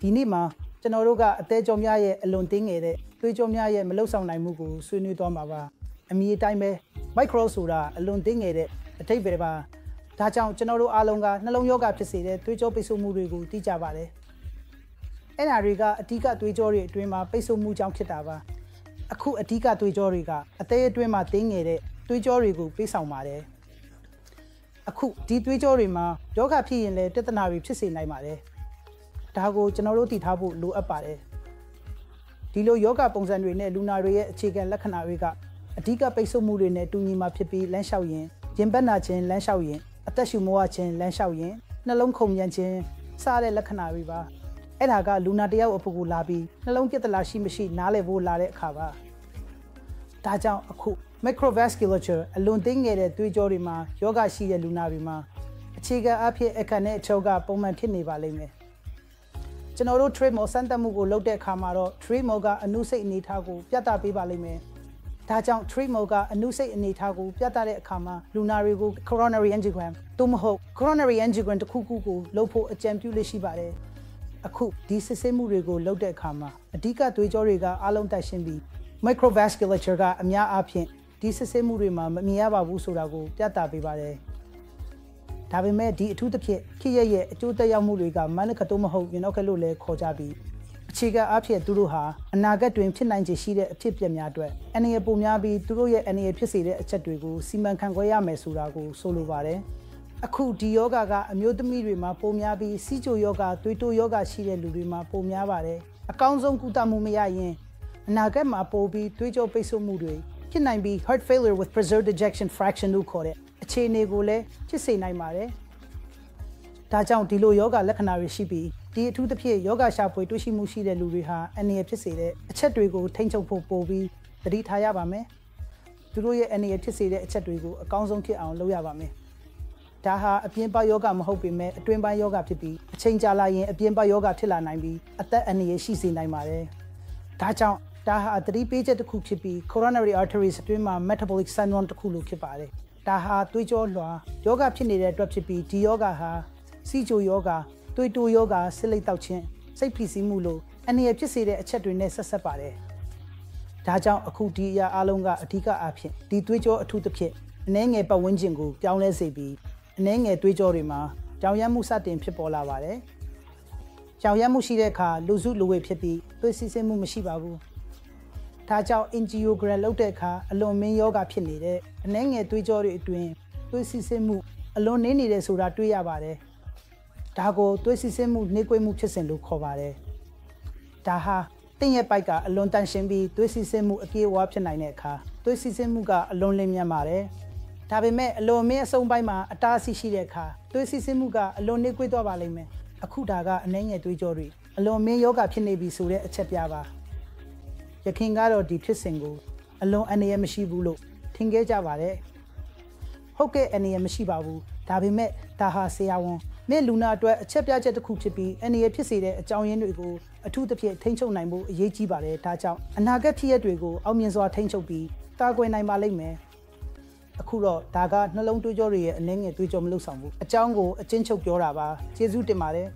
ဒီနေ့မှာကျွန်တော်တို့ကအသေးကြောများရဲ့အလွန်တင်းငယ်တဲ့သွေးကြောများရဲ့မလှုပ်ဆောင်နိုင်မှုကိုဆွေးနွေးသွားမှာပါအမည်အတိုင်းပဲ micro ဆိုတာအလွန်တင်းငယ်တဲ့အထိပ္ပယ်ပါဒါကြောင့်ကျွန်တော်တို့အားလုံးကနှလုံးရောဂါဖြစ်စေတဲ့သွေးကြောပိတ်ဆို့မှုတွေကိုသိကြပါတယ်အဲ့ဒါတွေကအဓိကသွေးကြောတွေအတွင်းမှာပိတ်ဆို့မှုကြောင့်ဖြစ်တာပါအခုအဓိကသွေးကြောတွေကအသေးအတွင်းမှာတင်းငယ်တဲ့သွေးကြောတွေကိုပိတ်ဆောင်ပါတယ်အခုဒီသွေးကြောတွေမှာယောဂဖြစ်ရင်လည်းပြဿနာတွေဖြစ်စေနိုင်ပါတယ်ဒါကိုကျွန်တော်တို့သိထားဖို့လိုအပ်ပါတယ်ဒီလိုယောဂပုံစံတွေနဲ့လူနာတွေရဲ့အခြေခံလက္ခဏာတွေကအဓိကပိတ်ဆို့မှုတွေနဲ့တူညီမှာဖြစ်ပြီးလမ်းလျှောက်ရင်ရင်ဘတ်နာခြင်းလမ်းလျှောက်ရင်အသက်ရှူမဝခြင်းလမ်းလျှောက်ရင်နှလုံးခုန်မြန်ခြင်းစတဲ့လက္ခဏာတွေပါအဲ့ဒါကလူနာတယောက်အဖို့ကိုလာပြီးနှလုံးပြဿနာရှိမရှိနားလည်ဖို့လာတဲ့အခါပါဒါကြောင့်အခု microvasculature အလွန်သိငယ်တဲ့သွေးကြောတွေမှာယောဂရှိတဲ့လူနာတွေမှာအခြေခံအဖြစ်အခက်နဲ့အချုပ်ကပုံမှန်ဖြစ်နေပါလိမ့်မယ်ကျွန်တော်တို့ treadmill စမ်းသပ်မှုကိုလုပ်တဲ့အခါမှာတော့ treadmill ကအနုစိတ်အနေအထားကိုပြသပေးပါလိမ့်မယ်ဒါကြောင့် treadmill ကအနုစိတ်အနေအထားကိုပြသတဲ့အခါမှာလူနာတွေကို coronary angiogram သို့မဟုတ် coronary angiogram တစ်ခုခုကိုလုပ်ဖို့အကြံပြုလို့ရှိပါတယ်အခုဒီစစ်ဆေးမှုတွေကိုလုပ်တဲ့အခါမှာအဓိကသွေးကြောတွေကအားလုံးတက်ရှင်းပြီး microvasculature ကအများအားဖြင့်ဒီစစ်ဆေးမှုတွေမှာမမြင်ရပါဘူးဆိုတာကိုပြသပေးပါတယ်ဒါပေမဲ့ဒီအထူးသဖြင့်ခိရရဲ့အကျိုးသက်ရောက်မှုတွေကမနခတ်တော့မဟုတ်ရင်တော့ခက်လို့လည်းခေါ်ကြပြီးအခြေခံအဖြစ်သူတို့ဟာအနာဂတ်တွင်ဖြစ်နိုင်ခြေရှိတဲ့အဖြစ်အပျက်များအတွက်အနေရပုံများပြီးသူတို့ရဲ့အနေရဖြစ်စေတဲ့အချက်တွေကိုစီမံခန့်ခွဲရမယ်ဆိုတာကိုဆိုလိုပါတယ်အခုဒီယောဂကအမျိုးသမီးတွေမှာပိုများပြီးစီးချိုယောဂသွေးတိုးယောဂရှိတဲ့လူတွေမှာပိုများပါတယ်အကောင်းဆုံးကုသမှုမရရင်အနာဂတ်မှာပိုပြီးသွေးကြောပိတ်ဆို့မှုတွေဖြစ်နိုင်ပြီး heart failure with preserved ejection fraction လို့ခေါ်တဲ့အခြေအနေကိုလည်းဖြစ်စေနိုင်ပါတယ်ဒါကြောင့်ဒီလိုယောဂလက္ခဏာတွေရှိပြီးဒီအထူးသဖြင့်ယောဂရှာဖွေတွေ့ရှိမှုရှိတဲ့လူတွေဟာအနေရဖြစ်စေတဲ့အချက်တွေကိုထိန်းချုပ်ဖို့ပိုပြီးသတိထားရပါမယ်သူတို့ရဲ့အနေရဖြစ်စေတဲ့အချက်တွေကိုအကောင်းဆုံးဖြစ်အောင်လုပ်ရပါမယ်ဒါဟာအပြင်းပယောဂမဟုတ်ပေမဲ့အတွင်းပိုင်းယောဂဖြစ်ပြီးအချိန်ကြာလာရင်အပြင်းပယောဂဖြစ်လာနိုင်ပြီးအသက်အန္တရာယ်ရှိစေနိုင်ပါတယ်ဒါကြောင့်ဒါဟာသတိပေးချက်တစ်ခုဖြစ်ပြီး coronary arteries အတွင်းမှာ metabolic syndrome တစ်ခုလို့ဖြစ်ပါတယ်ဒါဟာသွေးကြောလွှာယောဂဖြစ်နေတဲ့အတွက်ဖြစ်ပြီးဒီယောဂဟာစီးချိုယောဂသွေးတိုးယောဂဆစ်လိပ်တောက်ခြင်းစိတ်ဖိစီးမှုလို့အနေရဖြစ်စေတဲ့အချက်တွေနဲ့ဆက်ဆက်ပါတယ်ဒါကြောင့်အခုဒီအရာအလုံးကအဓိကအဖြစ်ဒီသွေးကြောအထူးသဖြင့်အနှဲငယ်ပတ်ဝန်းကျင်ကိုပြောင်းလဲစေပြီးအနှဲငယ်သွေးကြောတွေမှာကြောင်ရမ်းမှုစတင်ဖြစ်ပေါ်လာပါတယ်ကြောင်ရမ်းမှုရှိတဲ့အခါလူစုလူဝေဖြစ်ပြီးသွေးစီးဆင်းမှုမရှိပါဘူးဒါကြောင့် angiogram လုပ်တဲ့အခါအလွန်မင်းယောဂဖြစ်နေတဲ့အနှဲငယ်သွေးကြောတွေအတွင်းသွေးစီးဆင်းမှုအလွန်နှေးနေတယ်ဆိုတာတွေ့ရပါတယ်ဒါကိုသွေးစီးဆင်းမှုနှေးကွေးမှုဖြစ်စဉ်လို့ခေါ်ပါတယ်ဒါဟာတင်းရဲ့ပိုက်ကအလွန်တန်ရှင်းပြီးသွေးစီးဆင်းမှုအပြည့်အဝဖြစ်နိုင်တဲ့အခါသွေးစီးဆင်းမှုကအလွန်လင်းမြန်ပါတယ်ဒါပေမဲ့အလွန်မင်းအစုံပိုင်းမှာအတားအဆီးရှိတဲ့အခါသွေးစီးဆင်းမှုကအလွန်နှေးကွေးသွားပါလိမ့်မယ်အခုဒါကအနှဲငယ်သွေးကြောတွေအလွန်မင်းယောဂဖြစ်နေပြီဆိုတဲ့အချက်ပြပါရခင်ကတော့ဒီဖြစ်စဉ်ကိုအလွန်အနေရမရှိဘူးလို့ထင်ခဲ့ကြပါတယ်ဟုတ်ကဲ့အနေရမရှိပါဘူးဒါပေမဲ့ဒါဟာဆရာဝန်မဲ့လူနာအတွက်အချက်ပြချက်တစ်ခုဖြစ်ပြီးအနေရဖြစ်စေတဲ့အကြောင်းရင်းတွေကိုအထူးသဖြင့်ထိန်းချုပ်နိုင်ဖို့အရေးကြီးပါတယ်ဒါကြောင့်အနာဂတ်ဖြစ်ရပ်တွေကိုအောင်မြင်စွာထိန်းချုပ်ပြီးကာကွယ်နိုင်ပါလိမ့်မယ်အခုတော့ဒါကနှလုံးသွေးကြောတွေရဲ့အနှဲငယ်သွေးကြောမလို့ဆောင်ဘူးအကြောင်းကိုအချင်းချုပ်ပြောတာပါကျေးဇူးတင်ပါတယ်